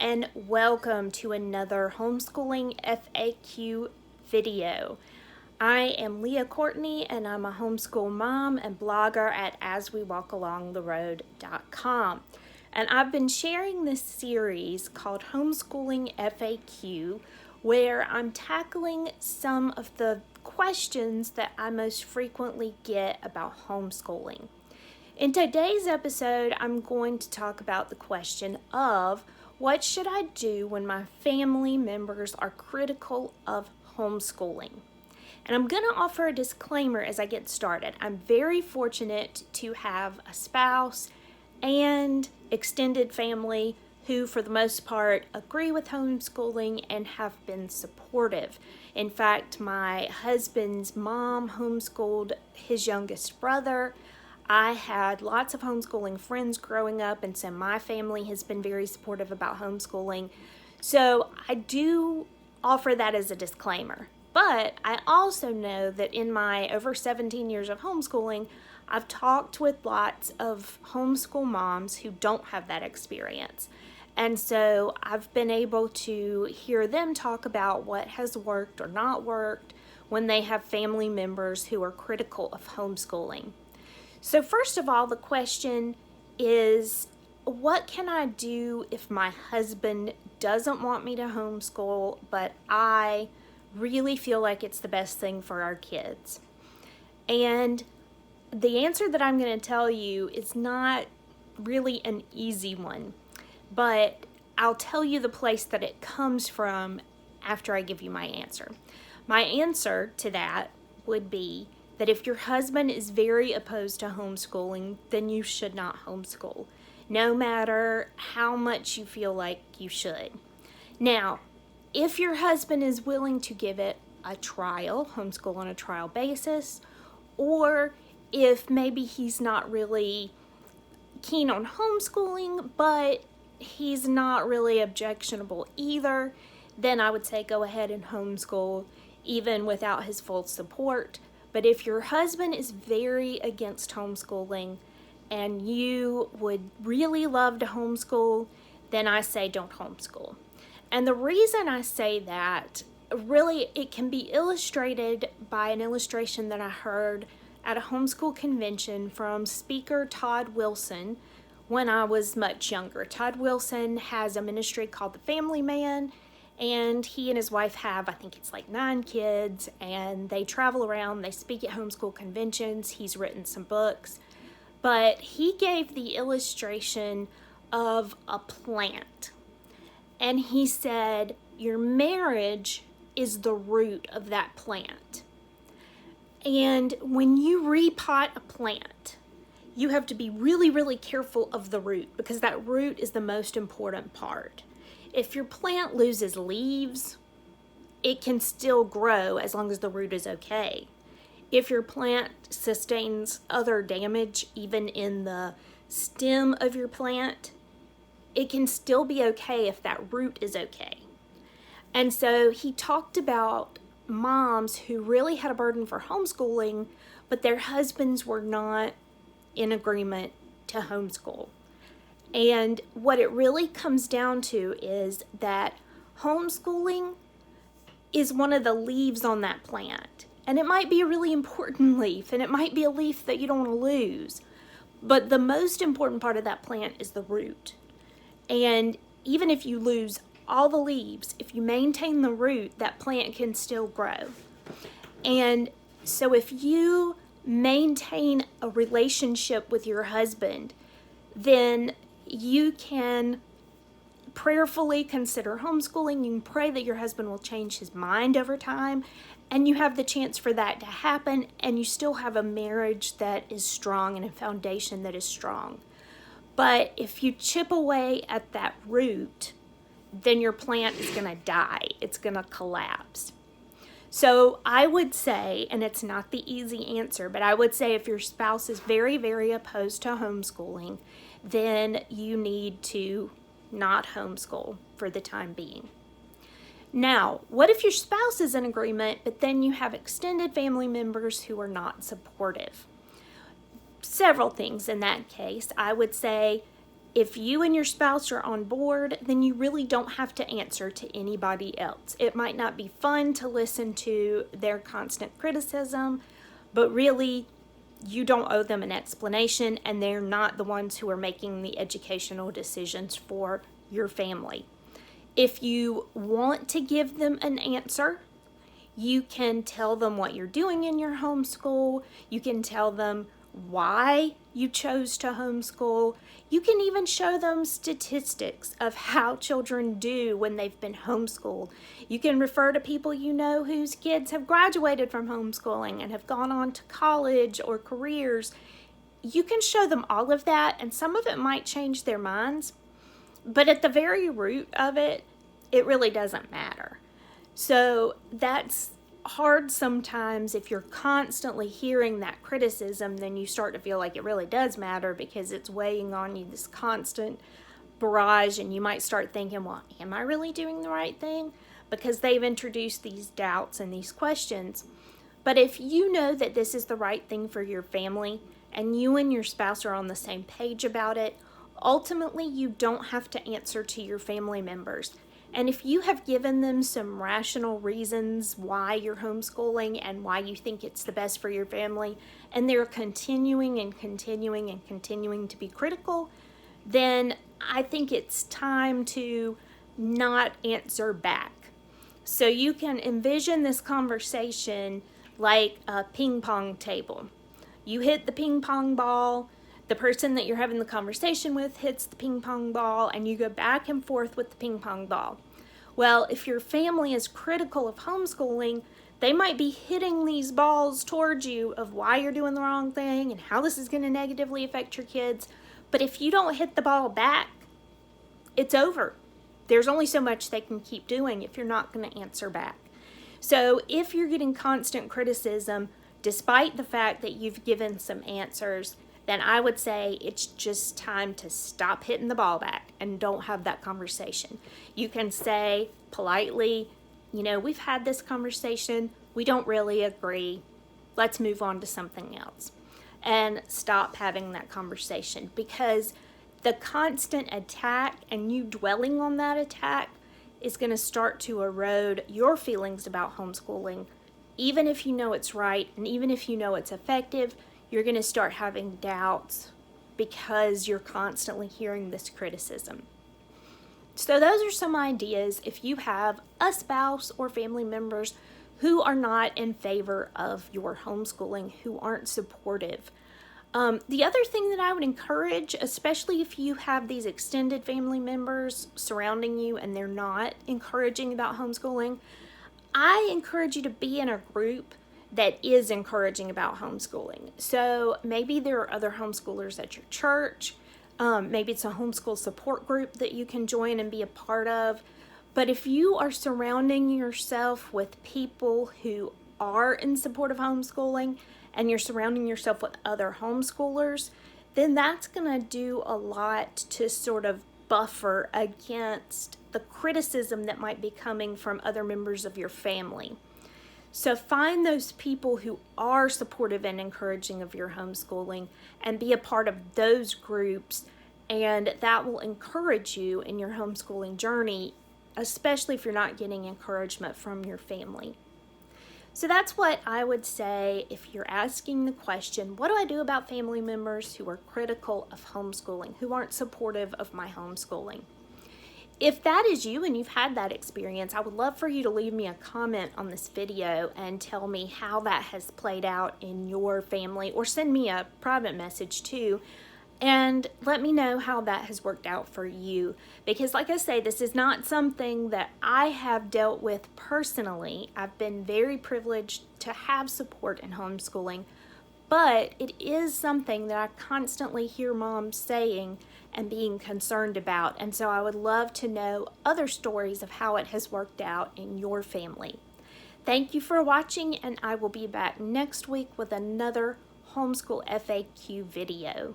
and welcome to another homeschooling FAQ video. I am Leah Courtney and I'm a homeschool mom and blogger at aswewalkalongtheroad.com. And I've been sharing this series called Homeschooling FAQ where I'm tackling some of the questions that I most frequently get about homeschooling. In today's episode, I'm going to talk about the question of what should I do when my family members are critical of homeschooling? And I'm going to offer a disclaimer as I get started. I'm very fortunate to have a spouse and extended family who, for the most part, agree with homeschooling and have been supportive. In fact, my husband's mom homeschooled his youngest brother. I had lots of homeschooling friends growing up, and so my family has been very supportive about homeschooling. So I do offer that as a disclaimer. But I also know that in my over 17 years of homeschooling, I've talked with lots of homeschool moms who don't have that experience. And so I've been able to hear them talk about what has worked or not worked when they have family members who are critical of homeschooling. So first of all, the question is, what can I do if my husband doesn't want me to homeschool, but I really feel like it's the best thing for our kids? And the answer that I'm going to tell you is not really an easy one, but I'll tell you the place that it comes from after I give you my answer. My answer to that would be that if your husband is very opposed to homeschooling, then you should not homeschool, no matter how much you feel like you should. Now, if your husband is willing to give it a trial, homeschool on a trial basis, or if maybe he's not really keen on homeschooling, but he's not really objectionable either, then I would say go ahead and homeschool even without his full support. But if your husband is very against homeschooling and you would really love to homeschool, then I say don't homeschool. And the reason I say that, really, it can be illustrated by an illustration that I heard at a homeschool convention from speaker Todd Wilson when I was much younger. Todd Wilson has a ministry called The Family Man, and he and his wife have, I think it's like 9 kids, and they travel around, they speak at homeschool conventions. He's written some books, but he gave the illustration of a plant. And he said, your marriage is the root of that plant. And when you repot a plant, you have to be really, really careful of the root because that root is the most important part. If your plant loses leaves, it can still grow as long as the root is okay. If your plant sustains other damage, even in the stem of your plant, it can still be okay if that root is okay. And so he talked about moms who really had a burden for homeschooling, but their husbands were not in agreement to homeschool. And what it really comes down to is that homeschooling is one of the leaves on that plant. And it might be a really important leaf, and it might be a leaf that you don't want to lose. But the most important part of that plant is the root. And even if you lose all the leaves, if you maintain the root, that plant can still grow. And so if you maintain a relationship with your husband, then you can prayerfully consider homeschooling. You can pray that your husband will change his mind over time, and you have the chance for that to happen, and you still have a marriage that is strong and a foundation that is strong. But if you chip away at that root, then your plant is going to die. It's going to collapse. So I would say, and it's not the easy answer, but I would say if your spouse is very, very opposed to homeschooling, then you need to not homeschool for the time being. Now, what if your spouse is in agreement, but then you have extended family members who are not supportive? Several things in that case. I would say If you and your spouse are on board, then you really don't have to answer to anybody else. It might not be fun to listen to their constant criticism, but really, you don't owe them an explanation, and they're not the ones who are making the educational decisions for your family. If you want to give them an answer, you can tell them what you're doing in your homeschool. You can tell them why you chose to homeschool. You can even show them statistics of how children do when they've been homeschooled. You can refer to people you know whose kids have graduated from homeschooling and have gone on to college or careers. You can show them all of that, and some of it might change their minds, but at the very root of it, it really doesn't matter. So that's hard sometimes. If you're constantly hearing that criticism, then you start to feel like it really does matter because it's weighing on you, this constant barrage, and you might start thinking, well, am I really doing the right thing? Because they've introduced these doubts and these questions. But if you know that this is the right thing for your family and you and your spouse are on the same page about it, ultimately you don't have to answer to your family members. And if you have given them some rational reasons why you're homeschooling and why you think it's the best for your family, and they're continuing and continuing and continuing to be critical, then I think it's time to not answer back. So you can envision this conversation like a ping pong table. You hit the ping pong ball, the person that you're having the conversation with hits the ping pong ball, and you go back and forth with the ping pong ball. Well, if your family is critical of homeschooling, they might be hitting these balls towards you of why you're doing the wrong thing and how this is going to negatively affect your kids. But if you don't hit the ball back, it's over. There's only so much they can keep doing if you're not going to answer back. So if you're getting constant criticism, despite the fact that you've given some answers, then I would say it's just time to stop hitting the ball back and don't have that conversation. You can say politely, we've had this conversation, we don't really agree, let's move on to something else. And stop having that conversation, because the constant attack and you dwelling on that attack is going to start to erode your feelings about homeschooling. Even if you know it's right and even if you know it's effective, you're going to start having doubts because you're constantly hearing this criticism. So those are some ideas if you have a spouse or family members who are not in favor of your homeschooling, who aren't supportive. The other thing that I would encourage, especially if you have these extended family members surrounding you and they're not encouraging about homeschooling, I encourage you to be in a group that is encouraging about homeschooling. So maybe there are other homeschoolers at your church. Maybe it's a homeschool support group that you can join and be a part of. But if you are surrounding yourself with people who are in support of homeschooling and you're surrounding yourself with other homeschoolers, then that's going to do a lot to sort of buffer against the criticism that might be coming from other members of your family. So find those people who are supportive and encouraging of your homeschooling and be a part of those groups, and that will encourage you in your homeschooling journey, especially if you're not getting encouragement from your family. So that's what I would say if you're asking the question, what do I do about family members who are critical of homeschooling, who aren't supportive of my homeschooling? If that is you and you've had that experience, I would love for you to leave me a comment on this video and tell me how that has played out in your family, or send me a private message too and let me know how that has worked out for you. Because like I say, this is not something that I have dealt with personally. I've been very privileged to have support in homeschooling, but it is something that I constantly hear moms saying and being concerned about. And so I would love to know other stories of how it has worked out in your family. Thank you for watching, and I will be back next week with another homeschool FAQ video.